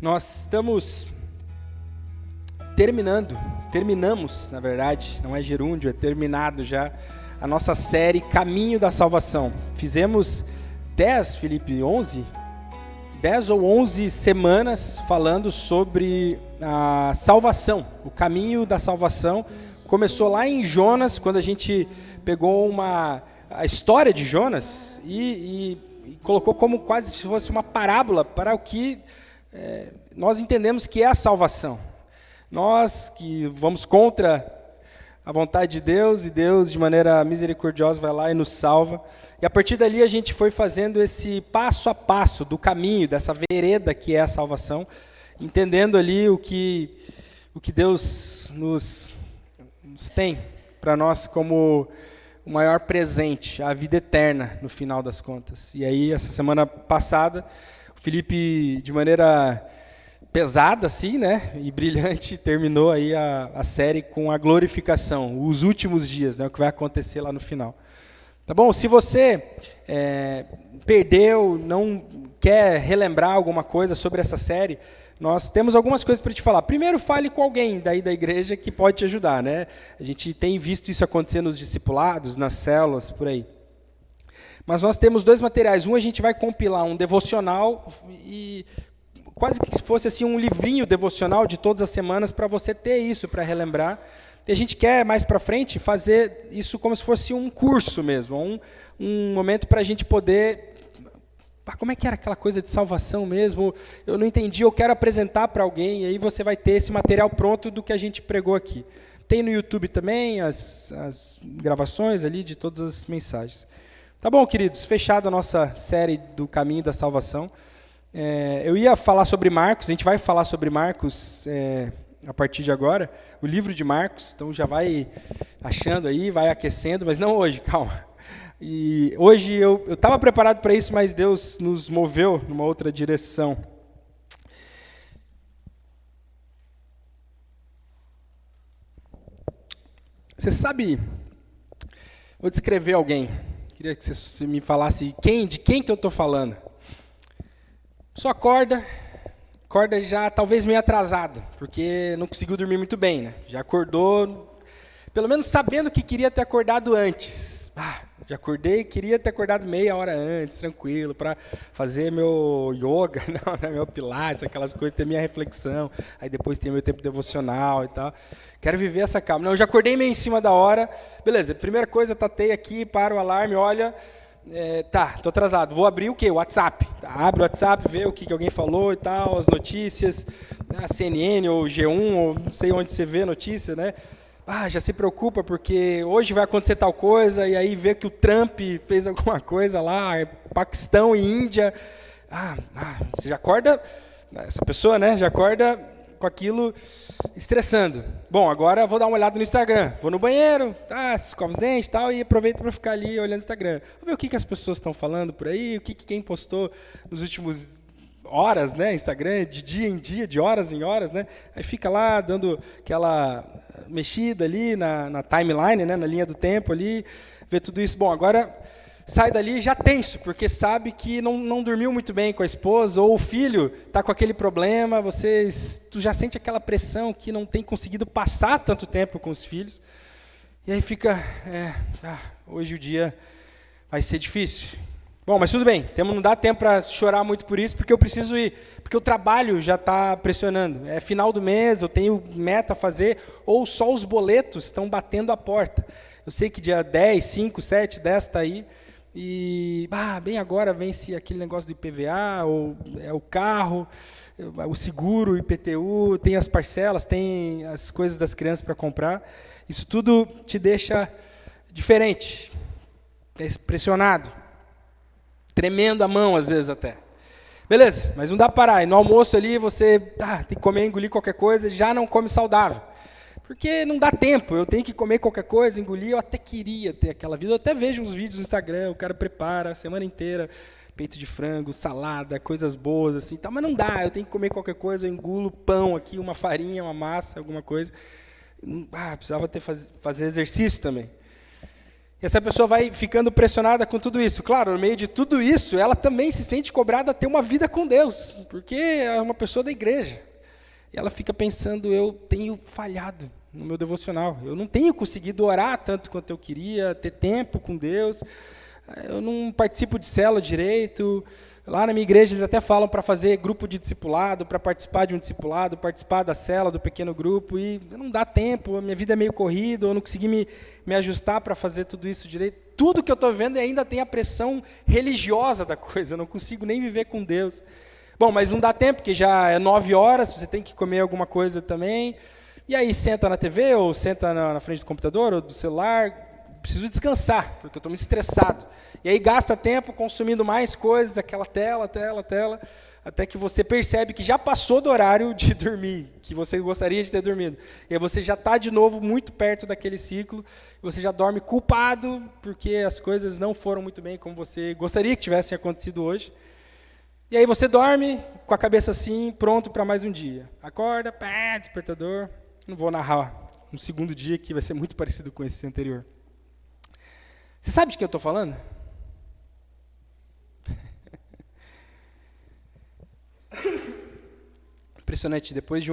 Nós estamos terminamos, na verdade, não é gerúndio, é terminado já, a nossa série Caminho da Salvação. Fizemos 10 ou 11 semanas falando sobre a salvação, o caminho da salvação. Começou lá em Jonas, quando a gente pegou a história de Jonas e colocou como quase se fosse uma parábola para o que nós entendemos que é a salvação. Nós que vamos contra a vontade de Deus, e Deus de maneira misericordiosa vai lá e nos salva. E a partir dali a gente foi fazendo esse passo a passo do caminho, dessa vereda que é a salvação, entendendo ali o que Deus nos tem para nós como o maior presente, a vida eterna no final das contas. E aí, essa semana passada, o Felipe, de maneira pesada, assim, né, e brilhante, terminou aí a série com a glorificação, os últimos dias, né, o que vai acontecer lá no final. Tá bom? Se você perdeu, não quer relembrar alguma coisa sobre essa série, nós temos algumas coisas para te falar. Primeiro, fale com alguém daí da igreja que pode te ajudar, né? A gente tem visto isso acontecer nos discipulados, nas células, por aí. Mas nós temos dois materiais. Um, a gente vai compilar um devocional e quase que fosse assim um livrinho devocional de todas as semanas para você ter isso, para relembrar. E a gente quer, mais para frente, fazer isso como se fosse um curso mesmo, um momento para a gente poder... como é que era aquela coisa de salvação mesmo? Eu não entendi, eu quero apresentar para alguém, e aí você vai ter esse material pronto do que a gente pregou aqui. Tem no YouTube também as gravações ali de todas as mensagens. Tá bom, queridos? Fechada a nossa série do Caminho da Salvação. Eu ia falar sobre Marcos, a gente vai falar sobre Marcos a partir de agora, o livro de Marcos, então já vai achando aí, vai aquecendo, mas não hoje, calma. E hoje eu estava preparado para isso, mas Deus nos moveu numa outra direção. Você sabe, vou descrever alguém, queria que você me falasse de quem que eu estou falando. Só acorda já talvez meio atrasado, porque não conseguiu dormir muito bem, né? Já acordou, pelo menos sabendo que queria ter acordado antes. Já acordei, queria ter acordado meia hora antes, tranquilo, para fazer meu yoga, meu pilates, aquelas coisas, ter minha reflexão, aí depois ter meu tempo devocional e tal. Quero viver essa calma. Não, eu já acordei meio em cima da hora. Beleza, primeira coisa, tatei aqui, para o alarme, olha, tô atrasado, vou abrir o quê? O WhatsApp. Abre o WhatsApp, vê o que alguém falou e tal, as notícias, a CNN ou G1, ou não sei onde você vê a notícia, né? Já se preocupa porque hoje vai acontecer tal coisa, e aí vê que o Trump fez alguma coisa lá, Paquistão e Índia. Você já acorda, essa pessoa, né, já acorda com aquilo estressando. Bom, agora vou dar uma olhada no Instagram. Vou no banheiro, escova os dentes e tal, e aproveito para ficar ali olhando o Instagram. Vou ver o que as pessoas estão falando por aí, o que quem postou nos últimos horas, né, Instagram, de dia em dia, de horas em horas, né, aí fica lá dando aquela mexida ali na timeline, né, na linha do tempo ali, vê tudo isso. Bom, agora sai dali já tenso, porque sabe que não dormiu muito bem com a esposa, ou o filho está com aquele problema, tu já sente aquela pressão que não tem conseguido passar tanto tempo com os filhos, e aí fica, hoje o dia vai ser difícil. Bom, mas tudo bem, não dá tempo para chorar muito por isso, porque eu preciso ir, porque o trabalho já está pressionando. É final do mês, eu tenho meta a fazer, ou só os boletos estão batendo a porta. Eu sei que dia 10, 5, 7, 10 está aí, e bem agora vence aquele negócio do IPVA, ou o carro, o seguro, o IPTU, tem as parcelas, tem as coisas das crianças para comprar. Isso tudo te deixa diferente, pressionado. Tremendo a mão, às vezes, até. Beleza, mas não dá para parar. E no almoço ali, você tem que comer, engolir qualquer coisa, já não come saudável. Porque não dá tempo, eu tenho que comer qualquer coisa, engolir. Eu até queria ter aquela vida. Eu até vejo uns vídeos no Instagram, o cara prepara a semana inteira, peito de frango, salada, coisas boas, assim, mas não dá, eu tenho que comer qualquer coisa, eu engulo pão aqui, uma farinha, uma massa, alguma coisa. Precisava fazer exercício também. E essa pessoa vai ficando pressionada com tudo isso. Claro, no meio de tudo isso, ela também se sente cobrada a ter uma vida com Deus, porque é uma pessoa da igreja. E ela fica pensando, eu tenho falhado no meu devocional. Eu não tenho conseguido orar tanto quanto eu queria, ter tempo com Deus. Eu não participo de célula direito. Lá na minha igreja eles até falam para fazer grupo de discipulado, para participar de um discipulado, participar da célula, do pequeno grupo, e não dá tempo, a minha vida é meio corrida, eu não consegui me ajustar para fazer tudo isso direito. Tudo que eu estou vendo ainda tem a pressão religiosa da coisa, eu não consigo nem viver com Deus. Bom, mas não dá tempo, porque já é 9 horas, você tem que comer alguma coisa também, e aí senta na TV, ou senta na frente do computador, ou do celular, preciso descansar, porque eu estou muito estressado. E aí gasta tempo consumindo mais coisas, aquela tela, até que você percebe que já passou do horário de dormir, que você gostaria de ter dormido. E aí você já está de novo muito perto daquele ciclo, e você já dorme culpado, porque as coisas não foram muito bem como você gostaria que tivessem acontecido hoje. E aí você dorme com a cabeça assim, pronto para mais um dia. Acorda, pá, despertador. Não vou narrar um segundo dia que vai ser muito parecido com esse anterior. Você sabe de que eu estou falando? Impressionante, depois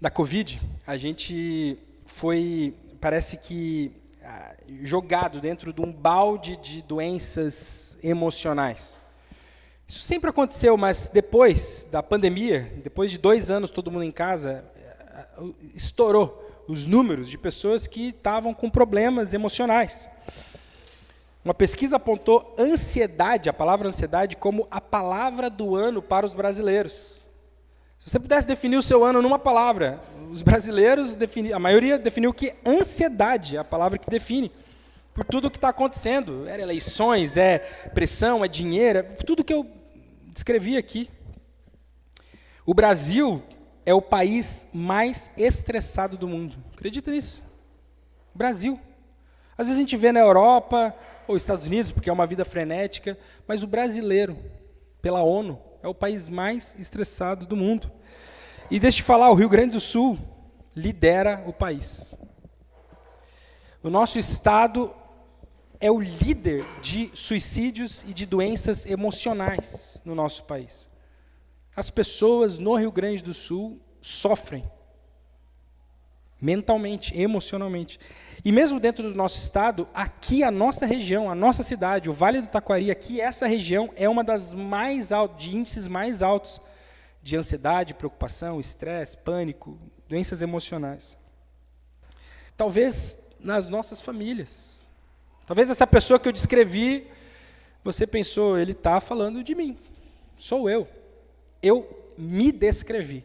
da Covid, a gente foi, parece que, jogado dentro de um balde de doenças emocionais. Isso sempre aconteceu, mas depois da pandemia, depois de 2 anos todo mundo em casa, estourou os números de pessoas que estavam com problemas emocionais. Uma pesquisa apontou ansiedade, a palavra ansiedade, como a palavra do ano para os brasileiros. Se você pudesse definir o seu ano numa palavra, os brasileiros, a maioria definiu que ansiedade é a palavra que define, por tudo o que está acontecendo. É eleições, é pressão, é dinheiro, é tudo que eu descrevi aqui. O Brasil é o país mais estressado do mundo. Acredita nisso? Brasil. Às vezes a gente vê na Europa ou Estados Unidos, porque é uma vida frenética, mas o brasileiro, pela ONU, é o país mais estressado do mundo. E deixa eu te falar, o Rio Grande do Sul lidera o país. O nosso estado é o líder de suicídios e de doenças emocionais no nosso país. As pessoas no Rio Grande do Sul sofrem mentalmente, emocionalmente. E mesmo dentro do nosso estado, aqui a nossa região, a nossa cidade, o Vale do Taquari, aqui essa região é uma das mais altas, de índices mais altos de ansiedade, preocupação, estresse, pânico, doenças emocionais. Talvez nas nossas famílias. Talvez essa pessoa que eu descrevi, você pensou, ele está falando de mim. Sou eu. Eu me descrevi.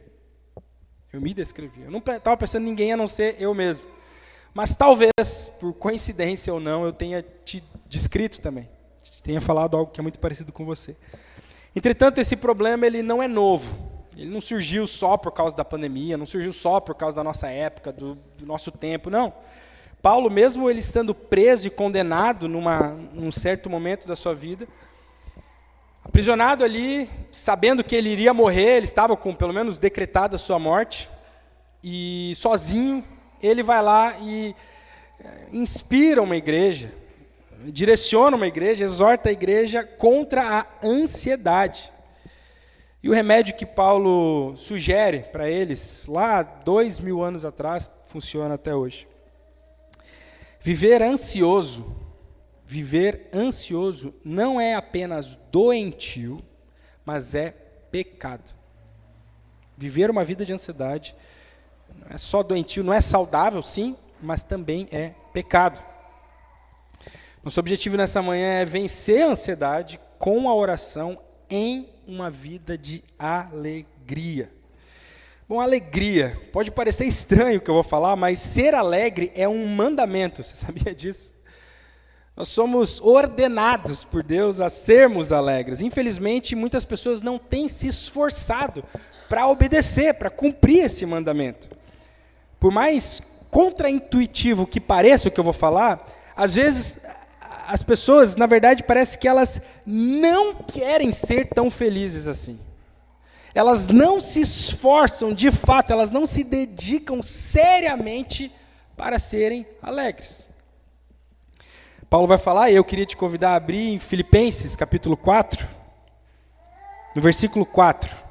Eu me descrevi. Eu não estava pensando em ninguém a não ser eu mesmo. Mas talvez, por coincidência ou não, eu tenha te descrito também. Tenha falado algo que é muito parecido com você. Entretanto, esse problema ele não é novo. Ele não surgiu só por causa da pandemia, não surgiu só por causa da nossa época, do nosso tempo, não. Paulo, mesmo ele estando preso e condenado num certo momento da sua vida, aprisionado ali, sabendo que ele iria morrer, ele estava com pelo menos decretada a sua morte, e sozinho ele vai lá e inspira uma igreja, direciona uma igreja, exorta a igreja contra a ansiedade. E o remédio que Paulo sugere para eles, lá 2000 anos atrás, funciona até hoje. Viver ansioso não é apenas doentio, mas é pecado. Viver uma vida de ansiedade não é só doentio, não é saudável, sim, mas também é pecado. Nosso objetivo nessa manhã é vencer a ansiedade com a oração em uma vida de alegria. Bom, alegria, pode parecer estranho o que eu vou falar, mas ser alegre é um mandamento, você sabia disso? Nós somos ordenados por Deus a sermos alegres. Infelizmente, muitas pessoas não têm se esforçado para obedecer, para cumprir esse mandamento. Por mais contraintuitivo que pareça o que eu vou falar, às vezes as pessoas, na verdade, parece que elas não querem ser tão felizes assim. Elas não se esforçam, de fato, elas não se dedicam seriamente para serem alegres. Paulo vai falar, e eu queria te convidar a abrir em Filipenses, capítulo 4, no versículo 4.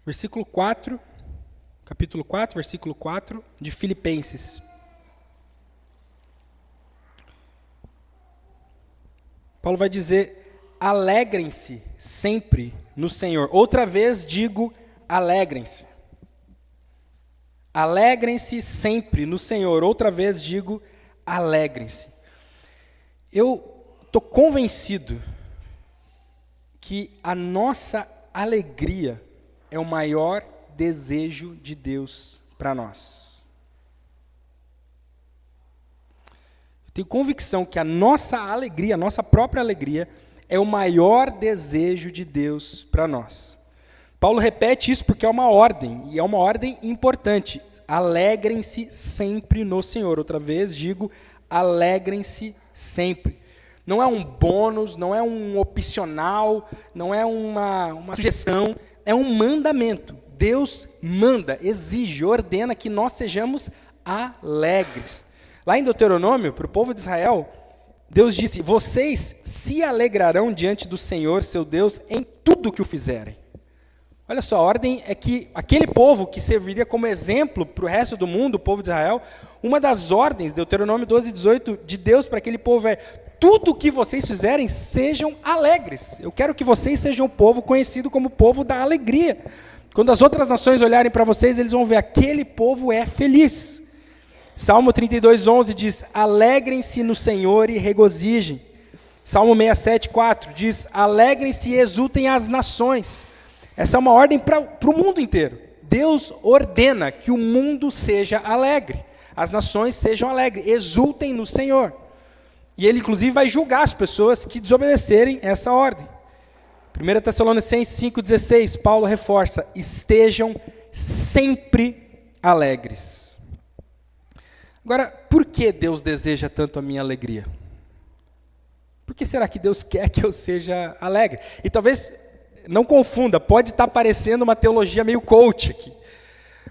Versículo 4, capítulo 4, versículo 4 de Filipenses. Paulo vai dizer, alegrem-se sempre no Senhor. Outra vez digo, alegrem-se. Alegrem-se sempre no Senhor. Outra vez digo, alegrem-se. Eu estou convencido que a nossa alegria é o maior desejo de Deus para nós. Eu tenho convicção que a nossa alegria, a nossa própria alegria, é o maior desejo de Deus para nós. Paulo repete isso porque é uma ordem, e é uma ordem importante. Alegrem-se sempre no Senhor. Outra vez digo, alegrem-se sempre. Não é um bônus, não é um opcional, não é uma sugestão, é um mandamento. Deus manda, exige, ordena que nós sejamos alegres. Lá em Deuteronômio, para o povo de Israel, Deus disse, vocês se alegrarão diante do Senhor, seu Deus, em tudo que o fizerem. Olha só, a ordem é que aquele povo que serviria como exemplo para o resto do mundo, o povo de Israel, uma das ordens, Deuteronômio 12:18, de Deus para aquele povo é, tudo que vocês fizerem, sejam alegres. Eu quero que vocês sejam um povo conhecido como povo da alegria. Quando as outras nações olharem para vocês, eles vão ver, aquele povo é feliz. Salmo 32:11 diz, alegrem-se no Senhor e regozijem. Salmo 67:4 diz, alegrem-se e exultem as nações. Essa é uma ordem para o mundo inteiro. Deus ordena que o mundo seja alegre, as nações sejam alegres, exultem no Senhor. E ele, inclusive, vai julgar as pessoas que desobedecerem essa ordem. 1 Tessalonicenses 5,16, Paulo reforça, estejam sempre alegres. Agora, por que Deus deseja tanto a minha alegria? Por que será que Deus quer que eu seja alegre? E talvez, não confunda, pode estar parecendo uma teologia meio coach aqui.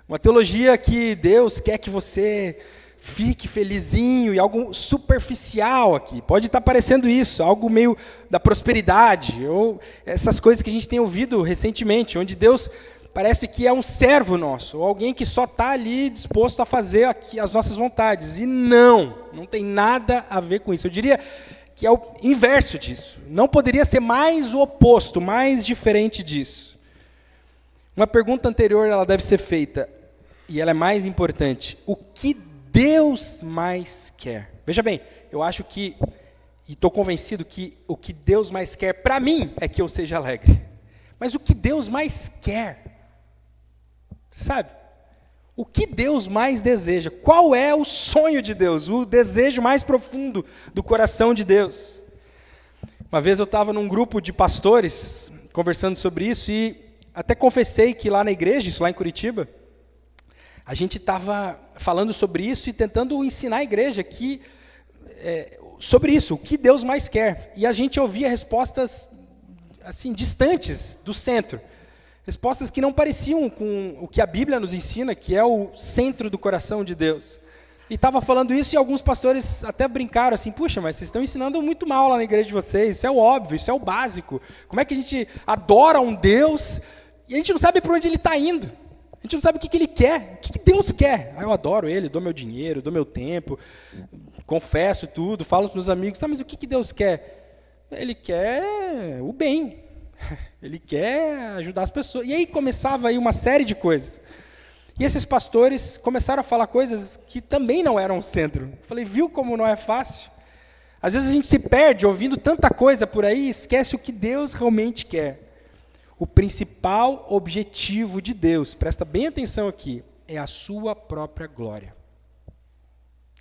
Uma teologia que Deus quer que você fique felizinho e algo superficial aqui. Pode estar parecendo isso, algo meio da prosperidade, ou essas coisas que a gente tem ouvido recentemente, onde Deus parece que é um servo nosso, ou alguém que só está ali disposto a fazer aqui as nossas vontades. E não tem nada a ver com isso. Eu diria que é o inverso disso. Não poderia ser mais o oposto, mais diferente disso. Uma pergunta anterior ela deve ser feita, e ela é mais importante. O que Deus mais quer? Veja bem, eu acho que, e estou convencido que o que Deus mais quer para mim é que eu seja alegre. Mas o que Deus mais quer? Sabe? O que Deus mais deseja? Qual é o sonho de Deus? O desejo mais profundo do coração de Deus? Uma vez eu estava num grupo de pastores conversando sobre isso e até confessei que lá na igreja, isso lá em Curitiba, a gente estava falando sobre isso e tentando ensinar a igreja que, sobre isso, o que Deus mais quer. E a gente ouvia respostas assim, distantes do centro. Respostas que não pareciam com o que a Bíblia nos ensina, que é o centro do coração de Deus. E estava falando isso e alguns pastores até brincaram assim, puxa, mas vocês estão ensinando muito mal lá na igreja de vocês, isso é o óbvio, isso é o básico. Como é que a gente adora um Deus e a gente não sabe para onde ele está indo? A gente não sabe o que ele quer, o que Deus quer. Eu adoro ele, dou meu dinheiro, dou meu tempo, confesso tudo, falo para os meus amigos, tá, mas o que Deus quer? Ele quer o bem, ele quer ajudar as pessoas. E aí começava aí uma série de coisas. E esses pastores começaram a falar coisas que também não eram o centro. Eu falei, viu como não é fácil? Às vezes a gente se perde ouvindo tanta coisa por aí e esquece o que Deus realmente quer. O principal objetivo de Deus, presta bem atenção aqui, é a sua própria glória.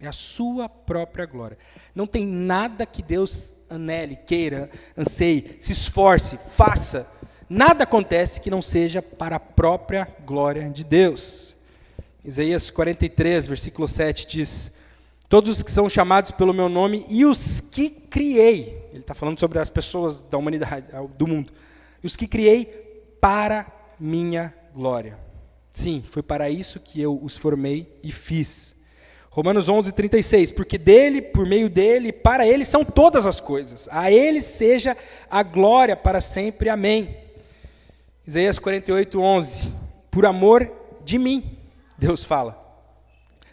É a sua própria glória. Não tem nada que Deus anele, queira, anseie, se esforce, faça. Nada acontece que não seja para a própria glória de Deus. Isaías 43, versículo 7 diz: todos os que são chamados pelo meu nome e os que criei, ele está falando sobre as pessoas da humanidade, do mundo, e os que criei para minha glória. Sim, foi para isso que eu os formei e fiz. Romanos 11, 36, porque dele, por meio dele, para ele são todas as coisas. A ele seja a glória para sempre. Amém. Isaías 48, 11, por amor de mim, Deus fala.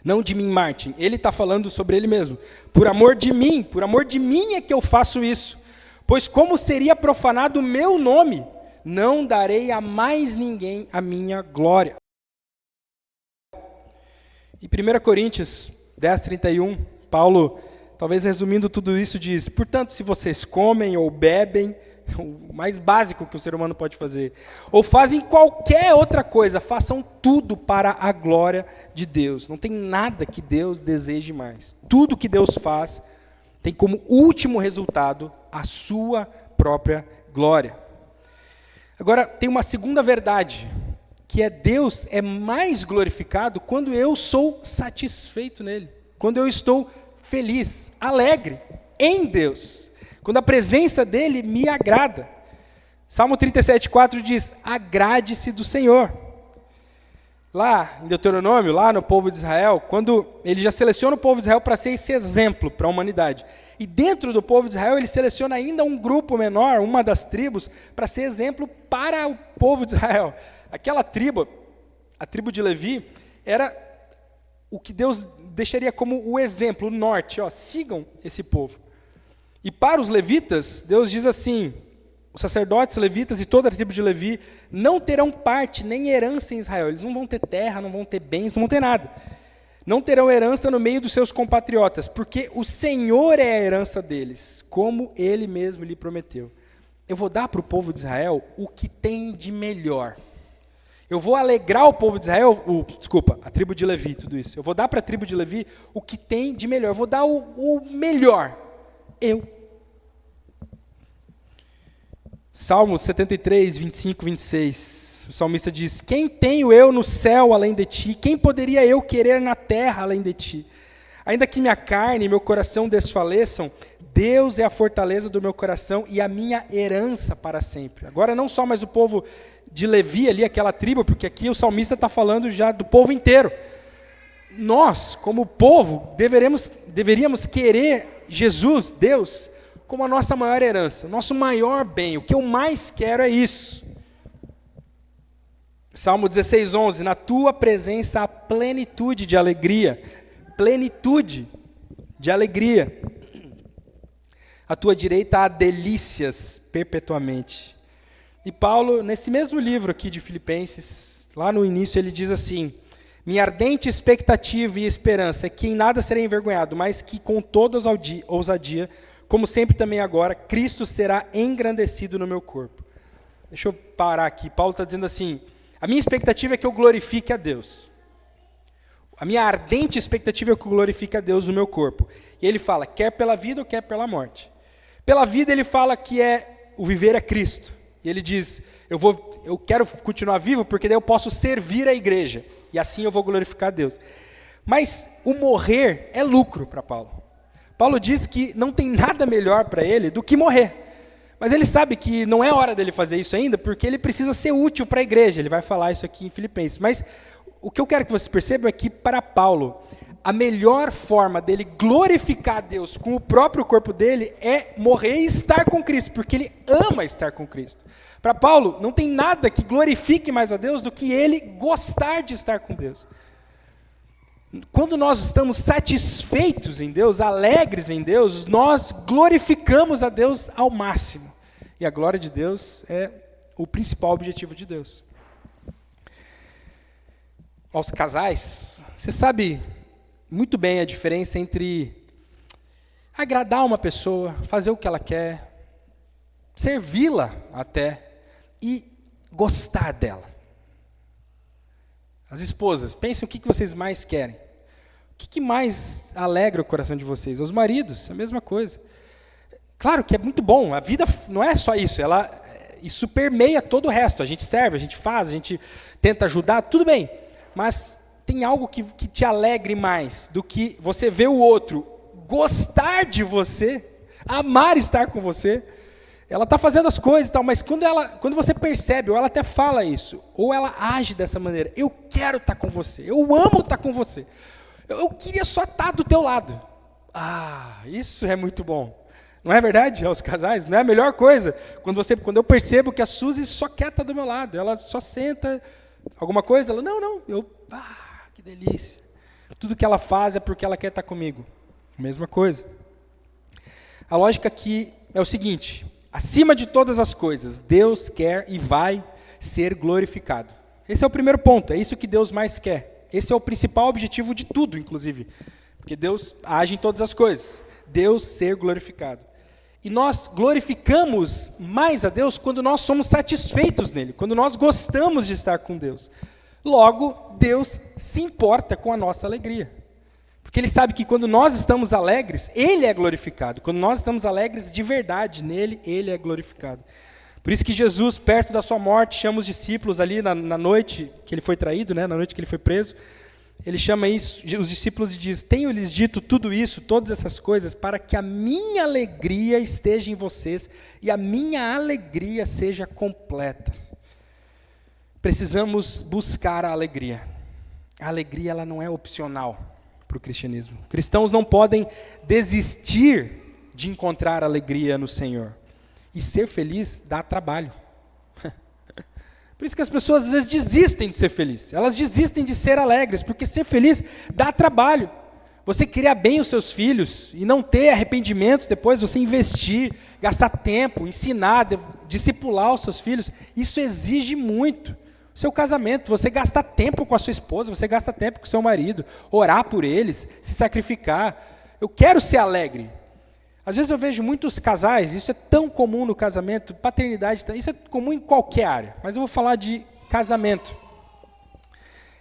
Não de mim, Martin. Ele está falando sobre ele mesmo. Por amor de mim é que eu faço isso. Pois como seria profanado o meu nome, não darei a mais ninguém a minha glória. Em 1 Coríntios 10, 31, Paulo, talvez resumindo tudo isso, diz: portanto, se vocês comem ou bebem, o mais básico que o ser humano pode fazer, ou fazem qualquer outra coisa, façam tudo para a glória de Deus. Não tem nada que Deus deseje mais. Tudo que Deus faz tem como último resultado a sua própria glória. Agora, tem uma segunda verdade, que é Deus é mais glorificado quando eu sou satisfeito nele, quando eu estou feliz, alegre em Deus, quando a presença dele me agrada. Salmo 37,4 diz: agrade-se do Senhor. Lá em Deuteronômio, lá no povo de Israel, quando ele já seleciona o povo de Israel para ser esse exemplo para a humanidade, e dentro do povo de Israel ele seleciona ainda um grupo menor, uma das tribos, para ser exemplo para o povo de Israel. Aquela tribo, a tribo de Levi, era o que Deus deixaria como o exemplo, o norte, sigam esse povo. E para os levitas, Deus diz assim: os sacerdotes levitas e toda a tribo de Levi não terão parte nem herança em Israel. Eles não vão ter terra, não vão ter bens, não vão ter nada. Não terão herança no meio dos seus compatriotas, porque o Senhor é a herança deles, como Ele mesmo lhe prometeu. Eu vou dar para o povo de Israel o que tem de melhor. Eu vou alegrar o povo de Israel, a tribo de Levi, tudo isso. Eu vou dar para a tribo de Levi o que tem de melhor. Eu vou dar o melhor. Salmo 73, 25, 26. O salmista diz: quem tenho eu no céu além de ti? Quem poderia eu querer na terra além de ti? Ainda que minha carne e meu coração desfaleçam, Deus é a fortaleza do meu coração e a minha herança para sempre. Agora não só mais o povo de Levi ali, aquela tribo, porque aqui o salmista está falando já do povo inteiro. Nós, como povo, deveríamos querer Jesus, Deus, como a nossa maior herança, nosso maior bem. O que eu mais quero é isso. Salmo 16, 11, na tua presença há plenitude de alegria, à tua direita há delícias perpetuamente. E Paulo, nesse mesmo livro aqui de Filipenses, lá no início ele diz assim: minha ardente expectativa e esperança é que em nada serei envergonhado, mas que com toda ousadia, como sempre também agora, Cristo será engrandecido no meu corpo. Deixa eu parar aqui. Paulo está dizendo assim: a minha expectativa é que eu glorifique a Deus. A minha ardente expectativa é que eu glorifique a Deus no meu corpo. E ele fala, quer pela vida ou quer pela morte. Pela vida ele fala que o viver é Cristo. E ele diz, eu quero continuar vivo porque daí eu posso servir a igreja. E assim eu vou glorificar a Deus. Mas o morrer é lucro para Paulo. Paulo diz que não tem nada melhor para ele do que morrer. Mas ele sabe que não é hora dele fazer isso ainda, porque ele precisa ser útil para a igreja. Ele vai falar isso aqui em Filipenses. Mas o que eu quero que vocês percebam é que para Paulo, a melhor forma dele glorificar a Deus com o próprio corpo dele é morrer e estar com Cristo, porque ele ama estar com Cristo. Para Paulo, não tem nada que glorifique mais a Deus do que ele gostar de estar com Deus. Quando nós estamos satisfeitos em Deus, alegres em Deus, nós glorificamos a Deus ao máximo. E a glória de Deus é o principal objetivo de Deus. Aos casais, você sabe muito bem a diferença entre agradar uma pessoa, fazer o que ela quer, servi-la até, e gostar dela. As esposas, pensem o que vocês mais querem. O que mais alegra o coração de vocês? Os maridos, a mesma coisa. Claro que é muito bom, a vida não é só isso, isso permeia todo o resto. A gente serve, a gente faz, a gente tenta ajudar, tudo bem. Mas tem algo que te alegre mais do que você ver o outro gostar de você, amar estar com você? Ela está fazendo as coisas e tal, mas quando você percebe, ou ela até fala isso, ou ela age dessa maneira, eu quero estar com você, eu amo estar com você, eu queria só estar do teu lado. Isso é muito bom. Não é verdade, aos casais? Não é a melhor coisa? Quando eu percebo que a Suzy só quer estar do meu lado, ela só senta, alguma coisa, ela, não, que delícia. Tudo que ela faz é porque ela quer estar comigo. Mesma coisa. A lógica aqui é o seguinte: acima de todas as coisas, Deus quer e vai ser glorificado. Esse é o primeiro ponto, é isso que Deus mais quer. Esse é o principal objetivo de tudo, inclusive. Porque Deus age em todas as coisas. Deus ser glorificado. E nós glorificamos mais a Deus quando nós somos satisfeitos nele, quando nós gostamos de estar com Deus. Logo, Deus se importa com a nossa alegria. Porque Ele sabe que quando nós estamos alegres, Ele é glorificado. Quando nós estamos alegres de verdade nele, Ele é glorificado. Por isso que Jesus, perto da sua morte, chama os discípulos ali na noite que Ele foi traído, na noite que Ele foi preso. Ele chama os discípulos e diz: tenho-lhes dito tudo isso, todas essas coisas, para que a minha alegria esteja em vocês e a minha alegria seja completa. Precisamos buscar a alegria. A alegria ela não é opcional para o cristianismo. Cristãos não podem desistir de encontrar alegria no Senhor. E ser feliz dá trabalho. Por isso que as pessoas às vezes desistem de ser felizes. Elas desistem de ser alegres, porque ser feliz dá trabalho. Você criar bem os seus filhos e não ter arrependimentos depois, você investir, gastar tempo, ensinar, discipular os seus filhos, isso exige muito. O seu casamento, você gasta tempo com a sua esposa, você gasta tempo com o seu marido, orar por eles, se sacrificar. Eu quero ser alegre. Às vezes eu vejo muitos casais, isso é tão comum no casamento, paternidade, isso é comum em qualquer área, mas eu vou falar de casamento.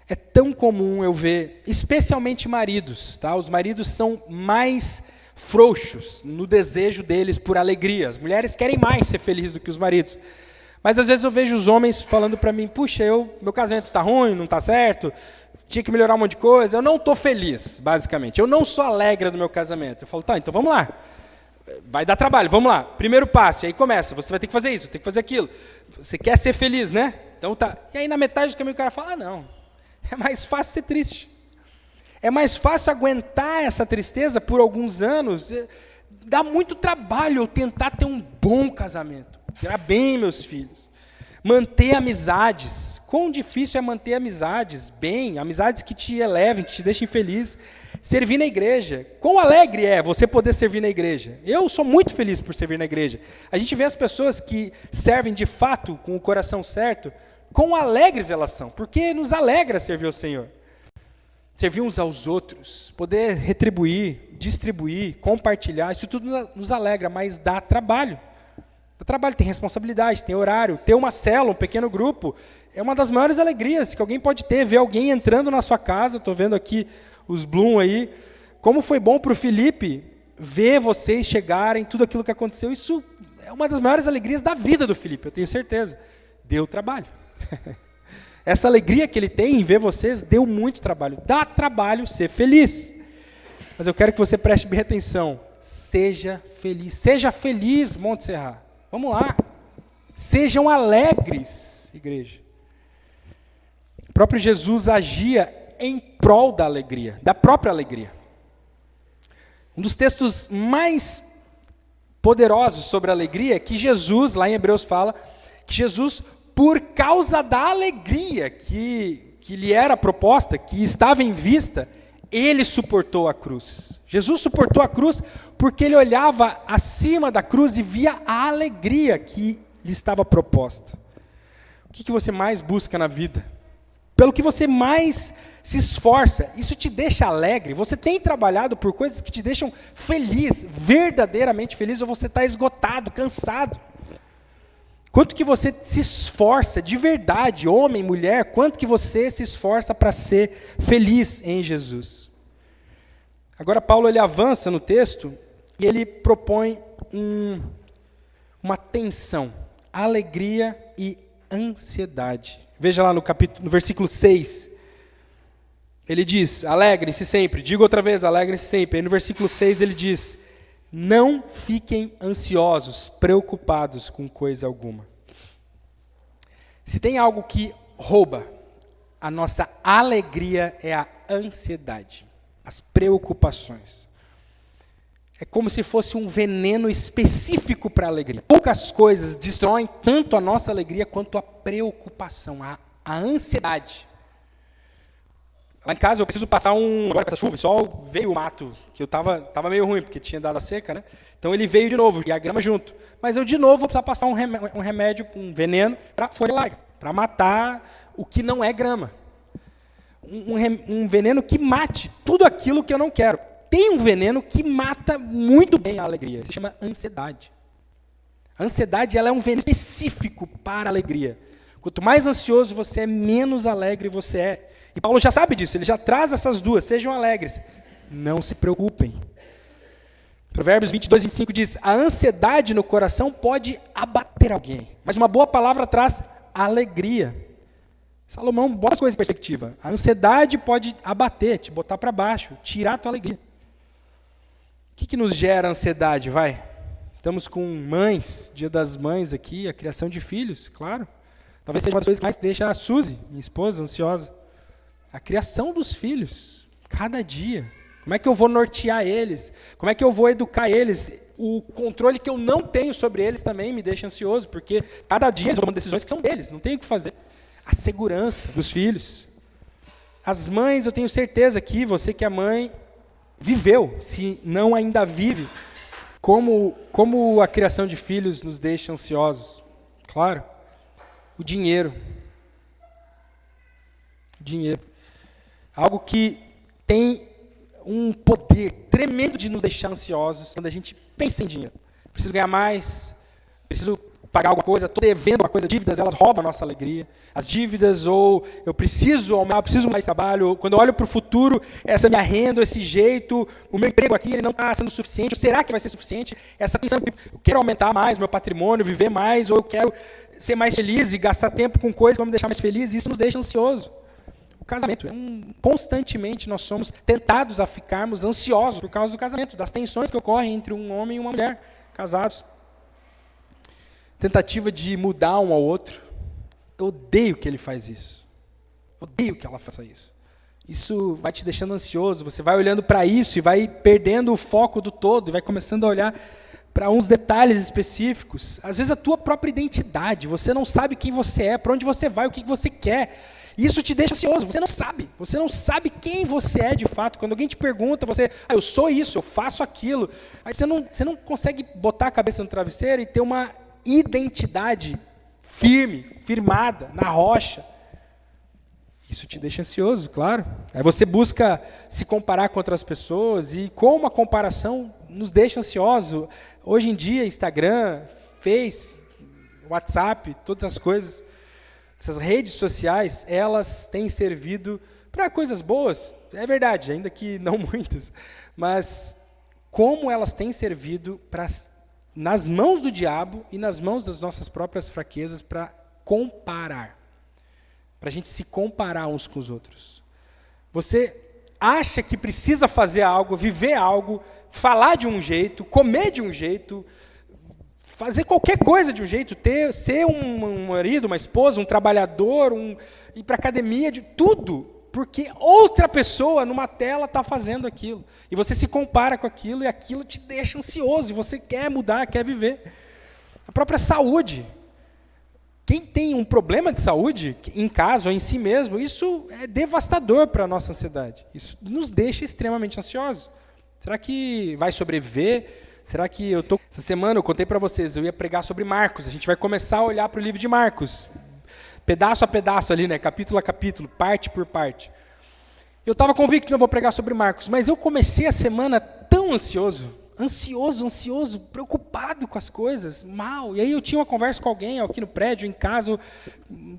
É tão comum eu ver, especialmente maridos, tá? Os maridos são mais frouxos no desejo deles por alegria. As mulheres querem mais ser felizes do que os maridos. Mas às vezes eu vejo os homens falando para mim: puxa, meu casamento está ruim, não está certo, tinha que melhorar um monte de coisa, eu não estou feliz, basicamente. Eu não sou alegre no meu casamento. Eu falo: tá, então vamos lá. Vai dar trabalho, vamos lá. Primeiro passo, e aí começa, você vai ter que fazer isso, vai ter que fazer aquilo. Você quer ser feliz, né? Então tá. E aí na metade do caminho o cara fala: não, é mais fácil ser triste. É mais fácil aguentar essa tristeza por alguns anos. Dá muito trabalho eu tentar ter um bom casamento, criar bem meus filhos, manter amizades. Quão difícil é manter amizades bem, amizades que te elevem, que te deixem feliz. Servir na igreja. Quão alegre é você poder servir na igreja? Eu sou muito feliz por servir na igreja. A gente vê as pessoas que servem de fato com o coração certo, quão alegres elas são, porque nos alegra servir ao Senhor. Servir uns aos outros, poder retribuir, distribuir, compartilhar, isso tudo nos alegra, mas dá trabalho. Dá trabalho, tem responsabilidade, tem horário. Ter uma célula, um pequeno grupo, é uma das maiores alegrias que alguém pode ter, ver alguém entrando na sua casa. Estou vendo aqui os Bloom aí, como foi bom para o Felipe ver vocês chegarem, tudo aquilo que aconteceu. Isso é uma das maiores alegrias da vida do Felipe, eu tenho certeza. Deu trabalho. Essa alegria que ele tem em ver vocês deu muito trabalho. Dá trabalho ser feliz. Mas eu quero que você preste bem atenção. Seja feliz. Seja feliz, Monte Serra. Vamos lá. Sejam alegres, igreja. O próprio Jesus agia em prol da alegria, da própria alegria. Um dos textos mais poderosos sobre a alegria é que Jesus, lá em Hebreus fala, que Jesus, por causa da alegria que lhe era proposta, que estava em vista, ele suportou a cruz. Jesus suportou a cruz porque ele olhava acima da cruz e via a alegria que lhe estava proposta. O que você mais busca na vida? Pelo que você mais se esforça, isso te deixa alegre? Você tem trabalhado por coisas que te deixam feliz, verdadeiramente feliz, ou você está esgotado, cansado? Quanto que você se esforça de verdade, homem, mulher, quanto que você se esforça para ser feliz em Jesus? Agora Paulo ele avança no texto e ele propõe uma tensão, alegria e ansiedade. Veja lá no versículo 6. Ele diz, alegrem-se sempre. Digo outra vez, alegrem-se sempre. Aí no versículo 6 ele diz, não fiquem ansiosos, preocupados com coisa alguma. Se tem algo que rouba a nossa alegria, é a ansiedade, as preocupações. É como se fosse um veneno específico para a alegria. Poucas coisas destroem tanto a nossa alegria quanto a preocupação, a ansiedade. Lá em casa eu preciso passar agora com essa chuva, só veio o mato, que eu tava meio ruim, porque tinha dado a seca, né? Então ele veio de novo, e a grama junto. Mas eu de novo vou precisar passar um remédio, um veneno, para folha larga, para matar o que não é grama. Um veneno que mate tudo aquilo que eu não quero. Tem um veneno que mata muito bem a alegria, se chama ansiedade. A ansiedade, ela é um veneno específico para a alegria. Quanto mais ansioso você é, menos alegre você é. E Paulo já sabe disso, ele já traz essas duas, sejam alegres, não se preocupem. Provérbios 22, 25 diz, a ansiedade no coração pode abater alguém, mas uma boa palavra traz alegria. Salomão bota as coisas em perspectiva. A ansiedade pode abater, te botar para baixo, tirar a tua alegria. O que nos gera ansiedade, vai? Estamos com mães, dia das mães aqui, a criação de filhos, claro. Talvez seja uma das coisas que mais deixa a Suzy, minha esposa, ansiosa. A criação dos filhos, cada dia. Como é que eu vou nortear eles? Como é que eu vou educar eles? O controle que eu não tenho sobre eles também me deixa ansioso, porque cada dia eles tomam decisões que são deles, não tenho o que fazer. A segurança dos filhos. As mães, eu tenho certeza que você que é mãe, viveu, se não ainda vive, como a criação de filhos nos deixa ansiosos. Claro, o dinheiro. O dinheiro. Algo que tem um poder tremendo de nos deixar ansiosos quando a gente pensa em dinheiro. Preciso ganhar mais, preciso pagar alguma coisa, estou devendo uma coisa, dívidas, elas roubam a nossa alegria. As dívidas, ou eu preciso aumentar, eu preciso mais trabalho, ou quando eu olho para o futuro, essa minha renda, esse jeito, o meu emprego aqui, ele não está sendo suficiente, será que vai ser suficiente? Essa tensão, eu quero aumentar mais meu patrimônio, viver mais, ou eu quero ser mais feliz e gastar tempo com coisas que vão me deixar mais feliz, e isso nos deixa ansioso. O casamento, constantemente nós somos tentados a ficarmos ansiosos por causa do casamento, das tensões que ocorrem entre um homem e uma mulher, casados. Tentativa de mudar um ao outro. Eu odeio que ele faz isso. Odeio que ela faça isso. Isso vai te deixando ansioso, você vai olhando para isso e vai perdendo o foco do todo, e vai começando a olhar para uns detalhes específicos. Às vezes a tua própria identidade, você não sabe quem você é, para onde você vai, o que você quer. Isso te deixa ansioso, você não sabe quem você é de fato. Quando alguém te pergunta, eu sou isso, eu faço aquilo. Aí você não consegue botar a cabeça no travesseiro e ter uma identidade firme, firmada, na rocha. Isso te deixa ansioso, claro. Aí você busca se comparar com outras pessoas e como a comparação nos deixa ansioso. Hoje em dia, Instagram, Face, WhatsApp, todas as coisas, essas redes sociais, elas têm servido para coisas boas, é verdade, ainda que não muitas, mas como elas têm servido nas mãos do diabo e nas mãos das nossas próprias fraquezas para comparar, para a gente se comparar uns com os outros. Você acha que precisa fazer algo, viver algo, falar de um jeito, comer de um jeito, fazer qualquer coisa de um jeito, ser um marido, uma esposa, um trabalhador, ir para a academia, de tudo, porque outra pessoa numa tela está fazendo aquilo. E você se compara com aquilo e aquilo te deixa ansioso, e você quer mudar, quer viver. A própria saúde. Quem tem um problema de saúde, em casa ou em si mesmo, isso é devastador para a nossa ansiedade. Isso nos deixa extremamente ansiosos. Será que vai sobreviver? Será que Essa semana eu contei para vocês, eu ia pregar sobre Marcos. A gente vai começar a olhar para o livro de Marcos. Pedaço a pedaço ali, né? Capítulo a capítulo, parte por parte. Eu estava convicto que não vou pregar sobre Marcos, mas eu comecei a semana tão ansioso, preocupado com as coisas, mal. E aí eu tinha uma conversa com alguém aqui no prédio, em casa,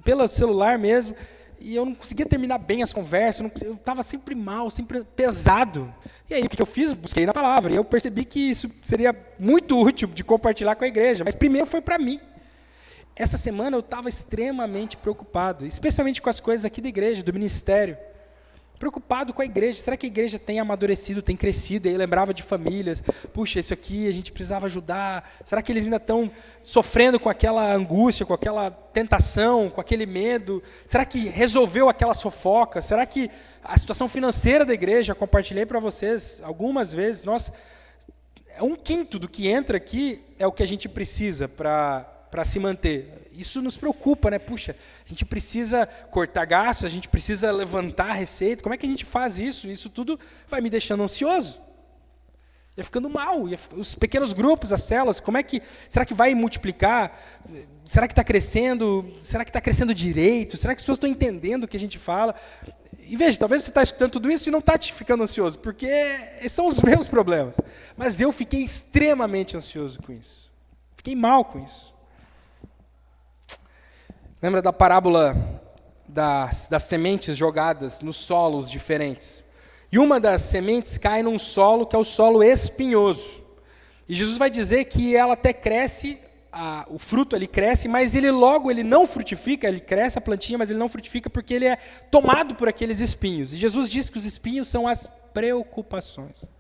pelo celular mesmo, e eu não conseguia terminar bem as conversas, eu estava sempre mal, sempre pesado. E aí o que eu fiz? Busquei na palavra, e eu percebi que isso seria muito útil de compartilhar com a igreja, mas primeiro foi para mim. Essa semana eu estava extremamente preocupado, especialmente com as coisas aqui da igreja, do ministério. preocupado com a igreja. Será que a igreja tem amadurecido, tem crescido? E aí lembrava de famílias. Puxa, isso aqui a gente precisava ajudar. Será que eles ainda estão sofrendo com aquela angústia, com aquela tentação, com aquele medo? Será que resolveu aquela fofoca? Será que a situação financeira da igreja, compartilhei para vocês algumas vezes, um quinto do que entra aqui é o que a gente precisa para se manter. Isso nos preocupa, né? Puxa, a gente precisa cortar gastos, a gente precisa levantar a receita. Como é que a gente faz isso? Isso tudo vai me deixando ansioso. Ia ficando mal. Os pequenos grupos, as células, será que vai multiplicar? Será que está crescendo? Será que está crescendo direito? Será que as pessoas estão entendendo o que a gente fala? E veja, talvez você está escutando tudo isso e não está te ficando ansioso, porque esses são os meus problemas. Mas eu fiquei extremamente ansioso com isso. Fiquei mal com isso. Lembra da parábola das sementes jogadas nos solos diferentes? E uma das sementes cai num solo que é o solo espinhoso. E Jesus vai dizer que ela até cresce, o fruto ali cresce, mas ele não frutifica, ele cresce a plantinha, mas ele não frutifica porque ele é tomado por aqueles espinhos. E Jesus diz que os espinhos são as preocupações.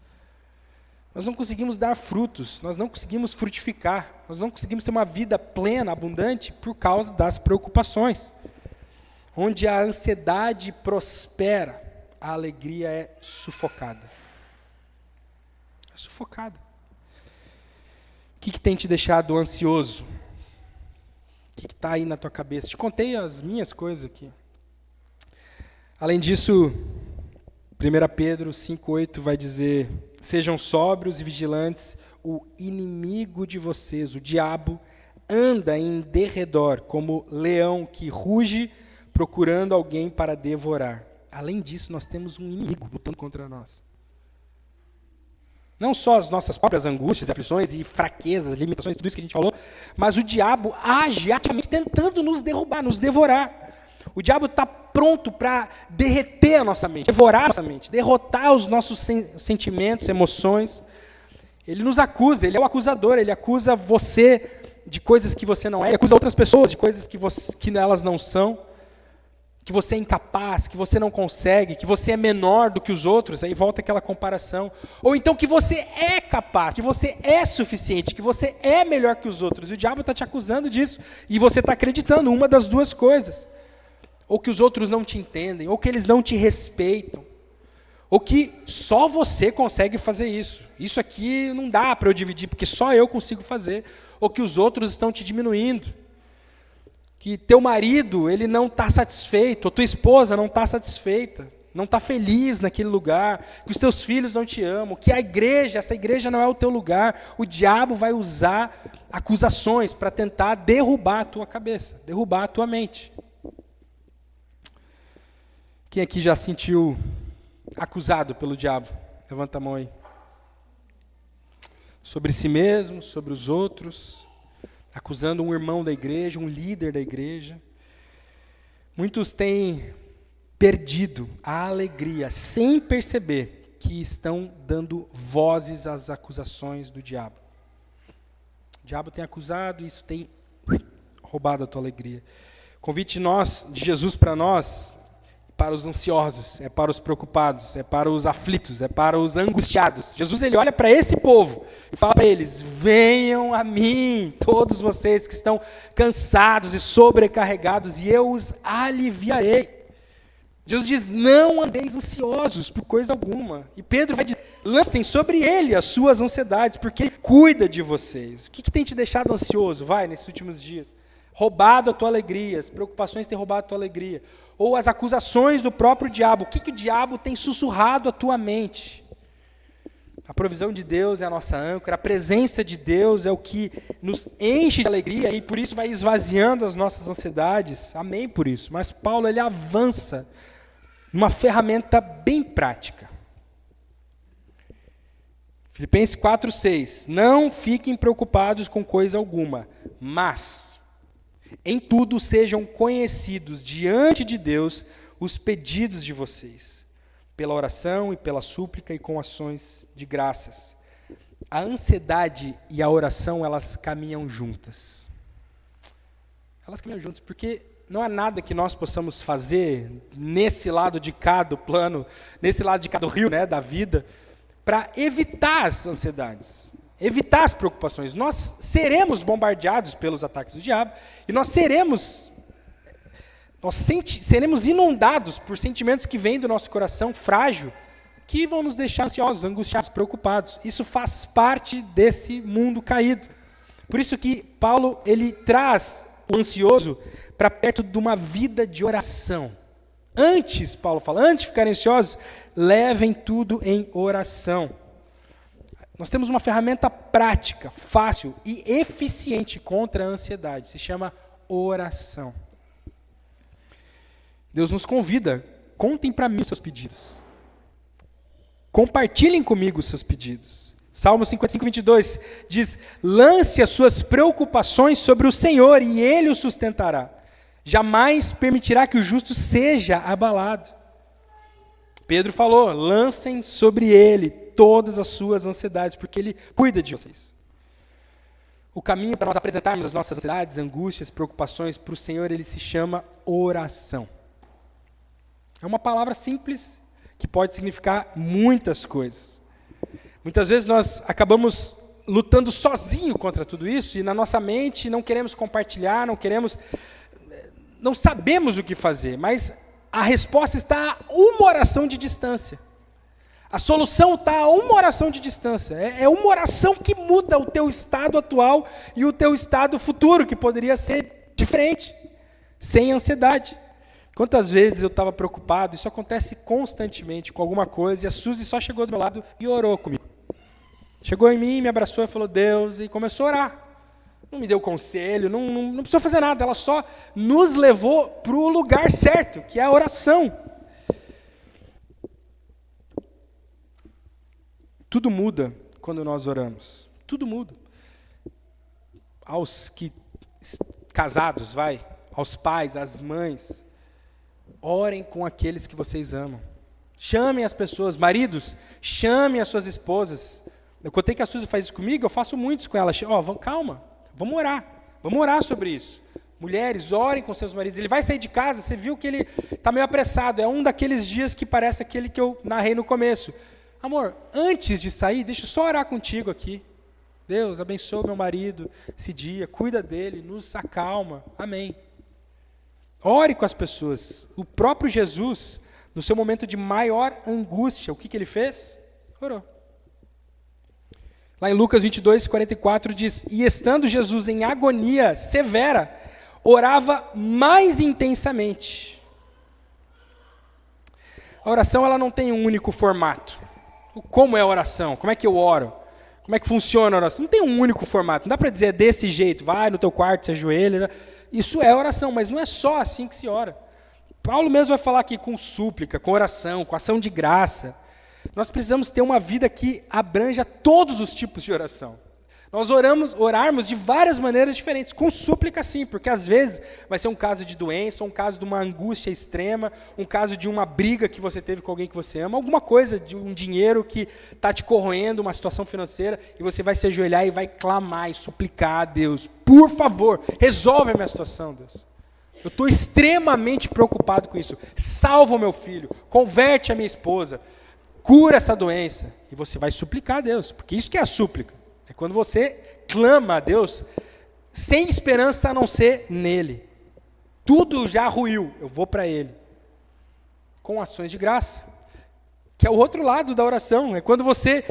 Nós não conseguimos dar frutos, nós não conseguimos frutificar, nós não conseguimos ter uma vida plena, abundante, por causa das preocupações. Onde a ansiedade prospera, a alegria é sufocada. É sufocada. O que tem te deixado ansioso? O que está aí na tua cabeça? Te contei as minhas coisas aqui. Além disso, 1 Pedro 5,8 vai dizer: sejam sóbrios e vigilantes, o inimigo de vocês, o diabo, anda em derredor como leão que ruge, procurando alguém para devorar. Além disso, nós temos um inimigo lutando contra nós. Não só as nossas próprias angústias, aflições e fraquezas, limitações, tudo isso que a gente falou, mas o diabo age ativamente tentando nos derrubar, nos devorar. O diabo está pronto para derreter a nossa mente, devorar a nossa mente, derrotar os nossos sentimentos, emoções. Ele nos acusa, ele é o acusador, ele acusa você de coisas que você não é, ele acusa outras pessoas de coisas que elas não são, que você é incapaz, que você não consegue, que você é menor do que os outros, aí volta aquela comparação. Ou então que você é capaz, que você é suficiente, que você é melhor que os outros. E o diabo está te acusando disso, e você está acreditando uma das duas coisas. Ou que os outros não te entendem, ou que eles não te respeitam, ou que só você consegue fazer isso. Isso aqui não dá para eu dividir, porque só eu consigo fazer. Ou que os outros estão te diminuindo. Que teu marido ele não está satisfeito, ou tua esposa não está satisfeita, não está feliz naquele lugar, que os teus filhos não te amam, que essa igreja não é o teu lugar. O diabo vai usar acusações para tentar derrubar a tua cabeça, derrubar a tua mente. Quem aqui já se sentiu acusado pelo diabo? Levanta a mão aí. Sobre si mesmo, sobre os outros, acusando um irmão da igreja, um líder da igreja. Muitos têm perdido a alegria, sem perceber que estão dando vozes às acusações do diabo. O diabo tem acusado e isso tem roubado a tua alegria. O convite de Jesus para nós, para os ansiosos, é para os preocupados, é para os aflitos, é para os angustiados. Jesus ele olha para esse povo e fala para eles: venham a mim, todos vocês que estão cansados e sobrecarregados, e eu os aliviarei. Jesus diz: não andeis ansiosos por coisa alguma. E Pedro vai dizer: lancem sobre ele as suas ansiedades, porque ele cuida de vocês. O que tem te deixado ansioso, nesses últimos dias? Roubado a tua alegria, as preocupações têm roubado a tua alegria. Ou as acusações do próprio diabo. O que o diabo tem sussurrado à tua mente? A provisão de Deus é a nossa âncora, a presença de Deus é o que nos enche de alegria e por isso vai esvaziando as nossas ansiedades. Amém por isso. Mas Paulo ele avança numa ferramenta bem prática. Filipenses 4:6. Não fiquem preocupados com coisa alguma, mas em tudo sejam conhecidos diante de Deus os pedidos de vocês, pela oração e pela súplica e com ações de graças. A ansiedade e a oração, elas caminham juntas. Elas caminham juntas porque não há nada que nós possamos fazer nesse lado de cá do plano, nesse lado de cá do rio, né, da vida, para evitar as ansiedades, evitar as preocupações. Nós seremos bombardeados pelos ataques do diabo e nós seremos inundados por sentimentos que vêm do nosso coração frágil, que vão nos deixar ansiosos, angustiados, preocupados. Isso faz parte desse mundo caído. Por isso que Paulo ele traz o ansioso para perto de uma vida de oração. Antes, Paulo fala, antes de ficarem ansiosos, levem tudo em oração. Nós temos uma ferramenta prática, fácil e eficiente contra a ansiedade. Se chama oração. Deus nos convida, contem para mim os seus pedidos. Compartilhem comigo os seus pedidos. Salmo 55, 22 diz, lance as suas preocupações sobre o Senhor e Ele o sustentará. Jamais permitirá que o justo seja abalado. Pedro falou, lancem sobre Ele todas as suas ansiedades, porque Ele cuida de vocês. O caminho para nós apresentarmos as nossas ansiedades, angústias, preocupações para o Senhor, ele se chama oração. É uma palavra simples que pode significar muitas coisas. Muitas vezes nós acabamos lutando sozinho contra tudo isso e na nossa mente não queremos compartilhar, não sabemos o que fazer, mas a resposta está a uma oração de distância. A solução está a uma oração de distância. É uma oração que muda o teu estado atual e o teu estado futuro, que poderia ser diferente, sem ansiedade. Quantas vezes eu estava preocupado, isso acontece constantemente com alguma coisa, e a Suzy só chegou do meu lado e orou comigo. Chegou em mim, me abraçou e falou, Deus, e começou a orar. Não me deu conselho, não precisou fazer nada, ela só nos levou para o lugar certo, que é a oração. Tudo muda quando nós oramos. Tudo muda. Aos casados, aos pais, às mães, orem com aqueles que vocês amam. Chamem as pessoas, maridos, chamem as suas esposas. Eu contei que a Suzy faz isso comigo, eu faço muitos com ela. Calma, vamos orar sobre isso. Mulheres, orem com seus maridos. Ele vai sair de casa, você viu que ele está meio apressado. É um daqueles dias que parece aquele que eu narrei no começo. Amor, antes de sair, deixa eu só orar contigo aqui. Deus, abençoa meu marido esse dia, cuida dele, nos acalma. Amém. Ore com as pessoas. O próprio Jesus, no seu momento de maior angústia, o que ele fez? Orou. Lá em Lucas 22, 44 diz, e estando Jesus em agonia severa, orava mais intensamente. A oração ela não tem um único formato. Como é a oração? Como é que eu oro? Como é que funciona a oração? Não tem um único formato. Não dá para dizer desse jeito, vai no teu quarto, se ajoelha. Isso é oração, mas não é só assim que se ora. Paulo mesmo vai falar aqui com súplica, com oração, com ação de graça. Nós precisamos ter uma vida que abranja todos os tipos de oração. Nós orarmos de várias maneiras diferentes, com súplica sim, porque às vezes vai ser um caso de doença, um caso de uma angústia extrema, um caso de uma briga que você teve com alguém que você ama, alguma coisa de um dinheiro que está te corroendo, uma situação financeira, e você vai se ajoelhar e vai clamar e suplicar a Deus, por favor, resolve a minha situação, Deus. Eu estou extremamente preocupado com isso. Salva o meu filho, converte a minha esposa, cura essa doença. E você vai suplicar a Deus, porque isso que é a súplica. É quando você clama a Deus sem esperança a não ser nele. Tudo já ruiu, eu vou para ele. Com ações de graça, que é o outro lado da oração. É quando você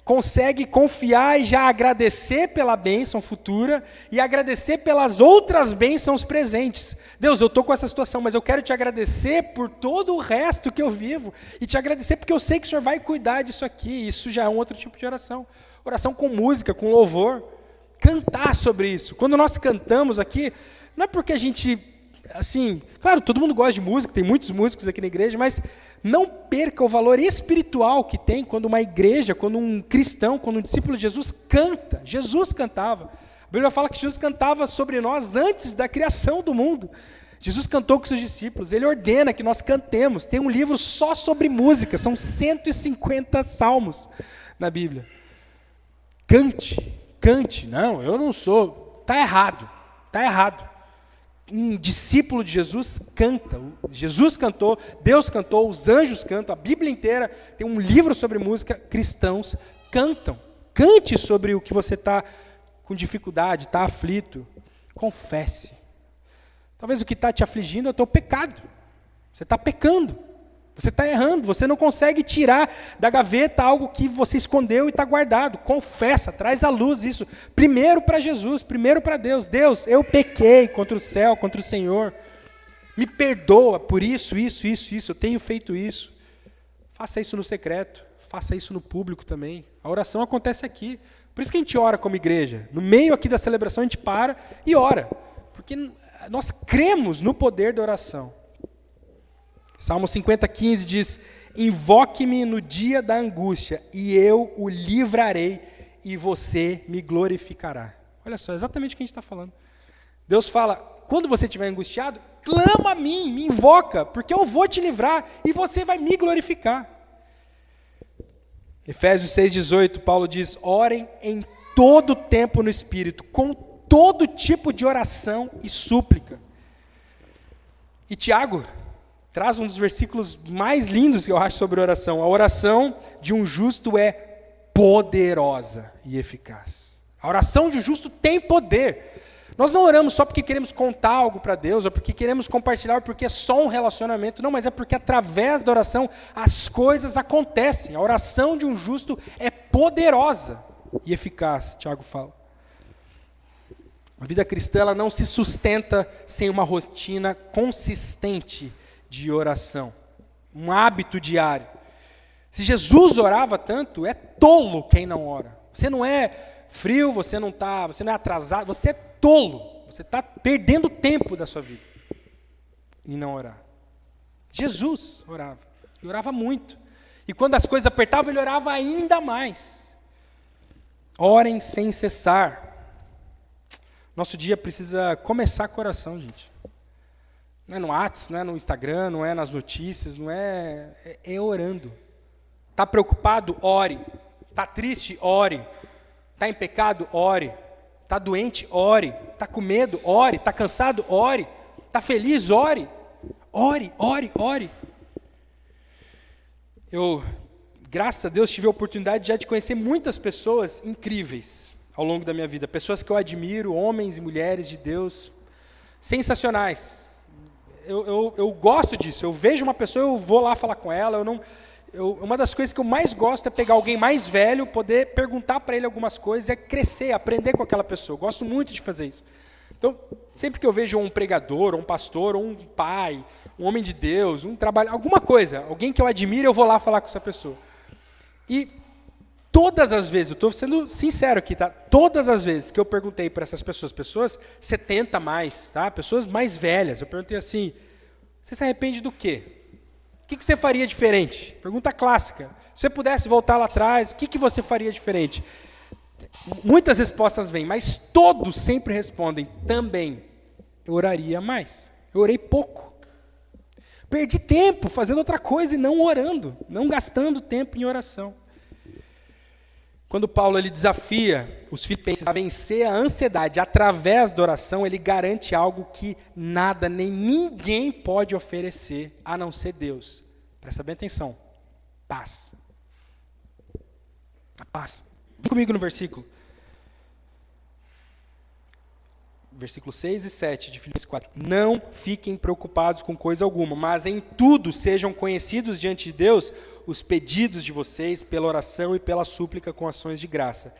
consegue confiar e já agradecer pela bênção futura e agradecer pelas outras bênçãos presentes. Deus, eu estou com essa situação, mas eu quero te agradecer por todo o resto que eu vivo e te agradecer porque eu sei que o Senhor vai cuidar disso aqui. Isso já é um outro tipo de oração. Oração com música, com louvor. Cantar sobre isso. Quando nós cantamos aqui, não é porque a gente, assim, claro, todo mundo gosta de música, tem muitos músicos aqui na igreja, mas não perca o valor espiritual que tem quando uma igreja, quando um cristão, quando um discípulo de Jesus canta. Jesus cantava. A Bíblia fala que Jesus cantava sobre nós antes da criação do mundo. Jesus cantou com seus discípulos, ele ordena que nós cantemos. Tem um livro só sobre música, são 150 salmos na Bíblia. Cante. Não, eu não sou. Está errado. um discípulo de Jesus canta. Jesus cantou, Deus cantou, os anjos cantam, a Bíblia inteira tem um livro sobre música, cristãos cantam. Cante sobre o que você está com dificuldade, está aflito. Confesse. Talvez o que está te afligindo é o teu pecado. Você está pecando. Você está errando. Você não consegue tirar da gaveta algo que você escondeu e está guardado. Confessa, traz à luz isso. Primeiro para Jesus, primeiro para Deus. Deus, eu pequei contra o céu, contra o Senhor. Me perdoa por isso. Eu tenho feito isso. Faça isso no secreto. Faça isso no público também. A oração acontece aqui. Por isso que a gente ora como igreja. No meio aqui da celebração a gente para e ora. Porque nós cremos no poder da oração. Salmo 50:15 diz: invoque-me no dia da angústia, e eu o livrarei, e você me glorificará. Olha só, exatamente o que a gente está falando. Deus fala, quando você estiver angustiado, clama a mim, me invoca, porque eu vou te livrar, e você vai me glorificar. Efésios 6:18, Paulo diz, orem em todo tempo no Espírito, com todo tipo de oração e súplica. E Tiago traz um dos versículos mais lindos que eu acho sobre oração. A oração de um justo é poderosa e eficaz. A oração de um justo tem poder. Nós não oramos só porque queremos contar algo para Deus, ou porque queremos compartilhar, ou porque é só um relacionamento. Não, mas é porque através da oração as coisas acontecem. A oração de um justo é poderosa e eficaz, Tiago fala. A vida cristã ela não se sustenta sem uma rotina consistente de oração, um hábito diário. Se Jesus orava tanto, é tolo quem não ora. Você não é frio, você não é atrasado, você é tolo. Você está perdendo tempo da sua vida em não orar. Jesus orava, e orava muito. E quando as coisas apertavam, ele orava ainda mais. Orem sem cessar. Nosso dia precisa começar com oração, gente. Não é no WhatsApp, não é no Instagram, não é nas notícias, não é... É orando. Está preocupado? Ore. Está triste? Ore. Está em pecado? Ore. Está doente? Ore. Está com medo? Ore. Está cansado? Ore. Está feliz? Ore. Ore, ore, ore. Eu, graças a Deus, tive a oportunidade já de conhecer muitas pessoas incríveis ao longo da minha vida. Pessoas que eu admiro, homens e mulheres de Deus, sensacionais. Eu gosto disso. Eu vejo uma pessoa, eu vou lá falar com ela. Uma das coisas que eu mais gosto é pegar alguém mais velho, poder perguntar para ele algumas coisas, é crescer, aprender com aquela pessoa. Eu gosto muito de fazer isso. Então, sempre que eu vejo um pregador, ou um pastor, ou um pai, um homem de Deus, um trabalho, alguma coisa, alguém que eu admiro, eu vou lá falar com essa pessoa. E todas as vezes, eu estou sendo sincero aqui, tá? Todas as vezes que eu perguntei para essas pessoas 70 mais, tá? Pessoas mais velhas, eu perguntei assim, você se arrepende do quê? O que você faria diferente? Pergunta clássica. Se você pudesse voltar lá atrás, o que você faria diferente? Muitas respostas vêm, mas todos sempre respondem, também, eu oraria mais. Eu orei pouco. Perdi tempo fazendo outra coisa e não orando, não gastando tempo em oração. Quando Paulo ele desafia os filipenses a vencer a ansiedade através da oração, ele garante algo que nada nem ninguém pode oferecer a não ser Deus. Presta bem atenção. Paz. A paz. Vem comigo no versículo. Versículo 6 e 7 de Filipenses 4. Não fiquem preocupados com coisa alguma, mas em tudo sejam conhecidos diante de Deus os pedidos de vocês pela oração e pela súplica com ações de graça.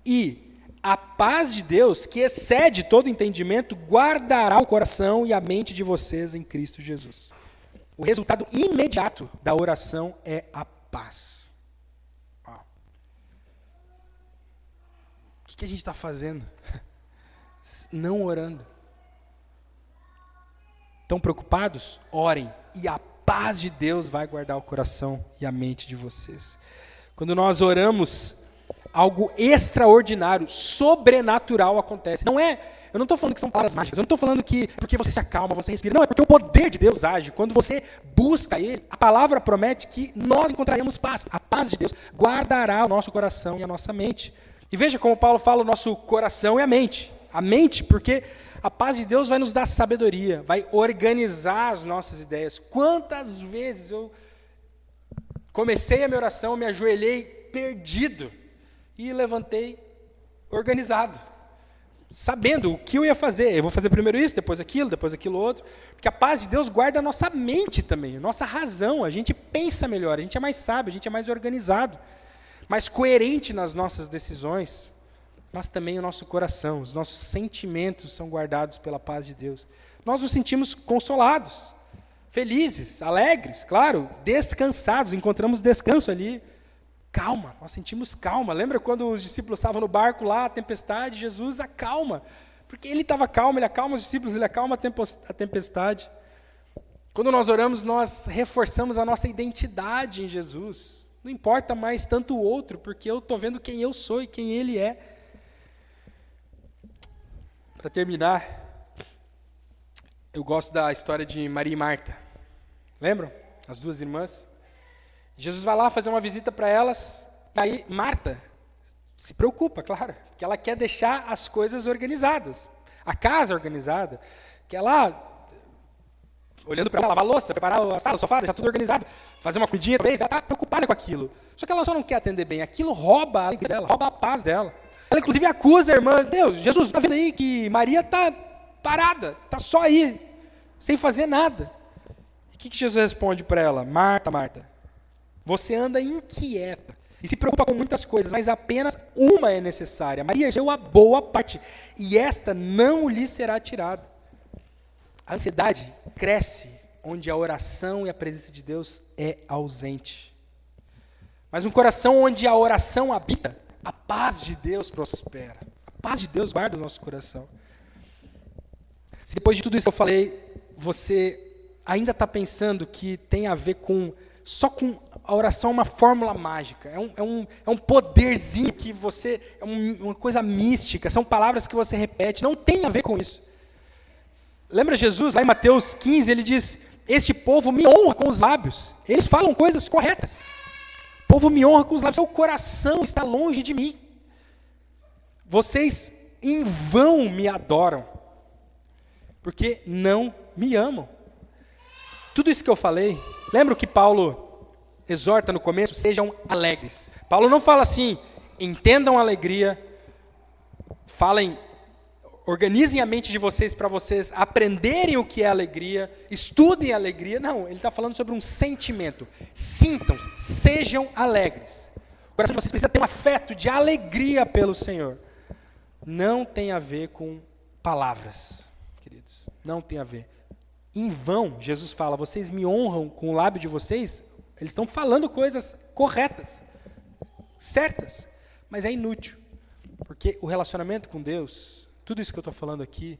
E a paz de Deus, que excede todo entendimento, guardará o coração e a mente de vocês em Cristo Jesus. O resultado imediato da oração é a paz. Ó. O que a gente está fazendo? Não orando. Estão preocupados? Orem. E a paz de Deus vai guardar o coração e a mente de vocês. Quando nós oramos, algo extraordinário, sobrenatural acontece. Eu não estou falando que são palavras mágicas. Eu não estou falando que porque você se acalma, você respira. Não, é porque o poder de Deus age. Quando você busca Ele, a palavra promete que nós encontraremos paz. A paz de Deus guardará o nosso coração e a nossa mente. E veja como Paulo fala o nosso coração e a mente. A mente, porque A paz de Deus vai nos dar sabedoria, vai organizar as nossas ideias. Quantas vezes eu comecei a minha oração, me ajoelhei perdido e levantei organizado, sabendo o que eu ia fazer. Eu vou fazer primeiro isso, depois aquilo outro. Porque a paz de Deus guarda a nossa mente também, a nossa razão. A gente pensa melhor, a gente é mais sábio, a gente é mais organizado, mais coerente nas nossas decisões. Mas também o nosso coração, os nossos sentimentos são guardados pela paz de Deus. Nós nos sentimos consolados, felizes, alegres, claro, descansados, encontramos descanso ali. Calma, nós sentimos calma. Lembra quando os discípulos estavam no barco lá, a tempestade, Jesus acalma. Porque ele estava calmo, ele acalma os discípulos, ele acalma a tempestade. Quando nós oramos, nós reforçamos a nossa identidade em Jesus. Não importa mais tanto o outro, porque eu estou vendo quem eu sou e quem ele é. Para terminar, eu gosto da história de Maria e Marta. Lembram? As duas irmãs. Jesus vai lá fazer uma visita para elas, aí Marta se preocupa, claro, porque ela quer deixar as coisas organizadas, a casa organizada, quer lá, olhando para ela, lavar a louça, preparar a sala, o sofá, deixar tudo organizado, fazer uma comidinha, talvez, ela está preocupada com aquilo. Só que ela só não quer atender bem, aquilo rouba a alegria dela, rouba a paz dela. Ela inclusive acusa a irmã, Deus, Jesus, está vendo aí que Maria está parada, está só aí, sem fazer nada. E o que Jesus responde para ela? Marta, Marta, você anda inquieta e se preocupa com muitas coisas, mas apenas uma é necessária. Maria escolheu a boa parte, e esta não lhe será tirada. A ansiedade cresce onde a oração e a presença de Deus é ausente. Mas um coração onde a oração habita, a paz de Deus prospera. A paz de Deus guarda o nosso coração. Se depois de tudo isso que eu falei, você ainda está pensando que tem a ver só com a oração é uma fórmula mágica, é um poderzinho que você, uma coisa mística, são palavras que você repete, não tem a ver com isso. Lembra Jesus, lá em Mateus 15, ele diz, este povo me honra com os lábios, eles falam coisas corretas, o povo me honra com os lábios, seu coração está longe de mim, vocês em vão me adoram, porque não me amam. Tudo isso que eu falei, lembra o que Paulo exorta no começo? Sejam alegres. Paulo não fala assim, entendam a alegria, organizem a mente de vocês para vocês aprenderem o que é alegria, estudem a alegria. Não, ele está falando sobre um sentimento. Sintam-se, sejam alegres. O coração de vocês precisa ter um afeto de alegria pelo Senhor. Não tem a ver com palavras, queridos. Não tem a ver. Em vão, Jesus fala, vocês me honram com o lábio de vocês, eles estão falando coisas corretas, certas, mas é inútil, porque o relacionamento com Deus, tudo isso que eu estou falando aqui,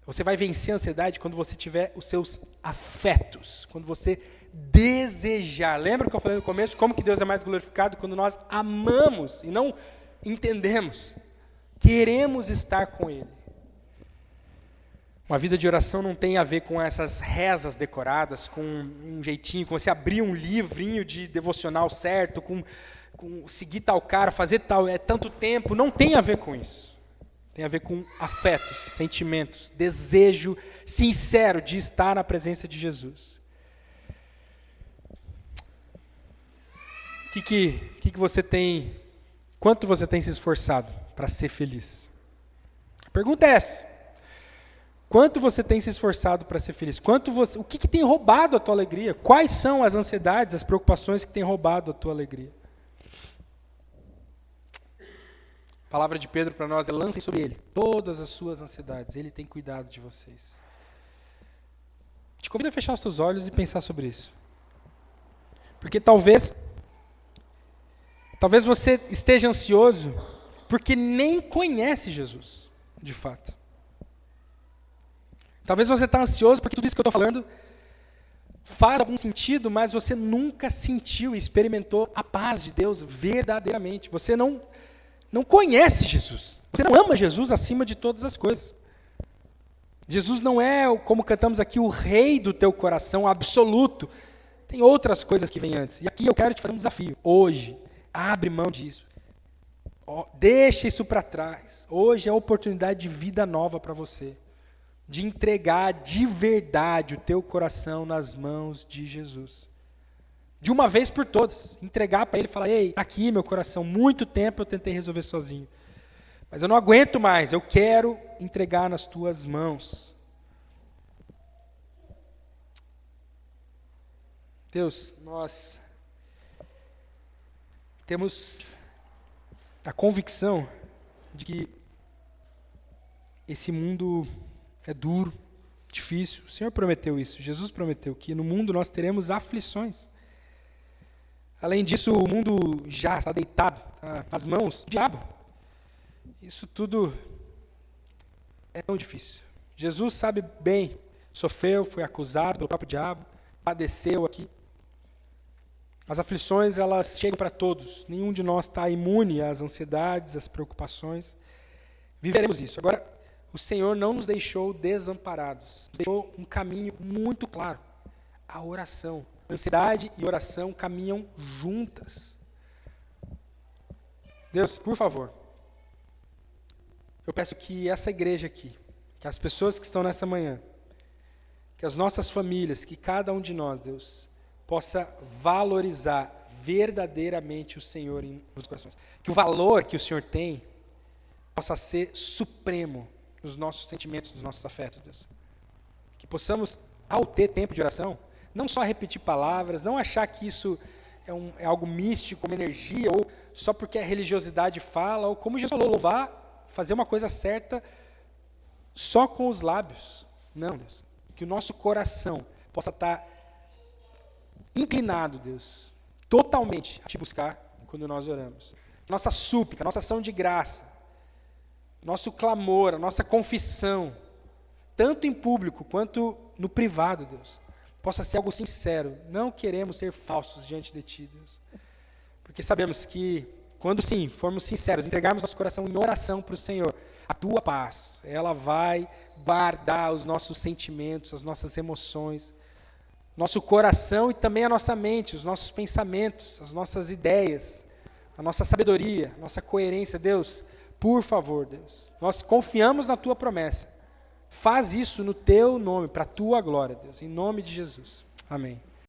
você vai vencer a ansiedade quando você tiver os seus afetos, quando você desejar. Lembra que eu falei no começo, como que Deus é mais glorificado? Quando nós amamos e não entendemos, queremos estar com Ele. Uma vida de oração não tem a ver com essas rezas decoradas, com um jeitinho, com você abrir um livrinho de devocional certo, com seguir tal cara, fazer tal, é tanto tempo, não tem a ver com isso. Tem a ver com afetos, sentimentos, desejo sincero de estar na presença de Jesus. Que você tem, quanto você tem se esforçado para ser feliz? A pergunta é essa. Quanto você tem se esforçado para ser feliz? O que tem roubado a tua alegria? Quais são as ansiedades, as preocupações que têm roubado a tua alegria? A palavra de Pedro para nós é: lancem sobre Ele todas as suas ansiedades. Ele tem cuidado de vocês. Te convido a fechar os teus olhos e pensar sobre isso. Porque talvez você esteja ansioso porque nem conhece Jesus, de fato. Talvez você está ansioso porque tudo isso que eu estou falando faz algum sentido, mas você nunca sentiu e experimentou a paz de Deus verdadeiramente. Você não conhece Jesus. Você não ama Jesus acima de todas as coisas. Jesus não é, como cantamos aqui, o rei do teu coração absoluto. Tem outras coisas que vêm antes. E aqui eu quero te fazer um desafio. Hoje, abre mão disso. Deixa isso para trás. Hoje é a oportunidade de vida nova para você. de entregar de verdade o teu coração nas mãos de Jesus. De uma vez por todas, entregar para Ele e falar, ei, tá aqui meu coração, muito tempo eu tentei resolver sozinho, mas eu não aguento mais, eu quero entregar nas tuas mãos. Deus, nós temos a convicção de que esse mundo é duro, difícil. O Senhor prometeu isso, Jesus prometeu que no mundo nós teremos aflições. Além disso, o mundo já está deitado nas mãos do diabo. Isso tudo é tão difícil. Jesus sabe bem, sofreu, foi acusado pelo próprio diabo, padeceu aqui. As aflições, elas chegam para todos. Nenhum de nós está imune às ansiedades, às preocupações. Viveremos isso. Agora, o Senhor não nos deixou desamparados. Nos deixou um caminho muito claro. A oração. Ansiedade e oração caminham juntas. Deus, por favor, eu peço que essa igreja aqui, que as pessoas que estão nessa manhã, que as nossas famílias, que cada um de nós, Deus, possa valorizar verdadeiramente o Senhor nos corações. Que o valor que o Senhor tem possa ser supremo nos nossos sentimentos, nos nossos afetos, Deus. Que possamos, ao ter tempo de oração, não só repetir palavras, não achar que isso é algo místico, uma energia, ou só porque a religiosidade fala, ou como Jesus falou, louvar, fazer uma coisa certa só com os lábios. Não, Deus. Que o nosso coração possa estar inclinado, Deus, totalmente a te buscar quando nós oramos. Nossa súplica, nossa ação de graça, nosso clamor, a nossa confissão, tanto em público quanto no privado, Deus, possa ser algo sincero. Não queremos ser falsos diante de Ti, Deus. Porque sabemos que, quando sim, formos sinceros, entregarmos nosso coração em oração para o Senhor, a Tua paz, ela vai guardar os nossos sentimentos, as nossas emoções, nosso coração e também a nossa mente, os nossos pensamentos, as nossas ideias, a nossa sabedoria, a nossa coerência. Deus, por favor, Deus, nós confiamos na Tua promessa. Faz isso no Teu nome, para a Tua glória, Deus, em nome de Jesus. Amém.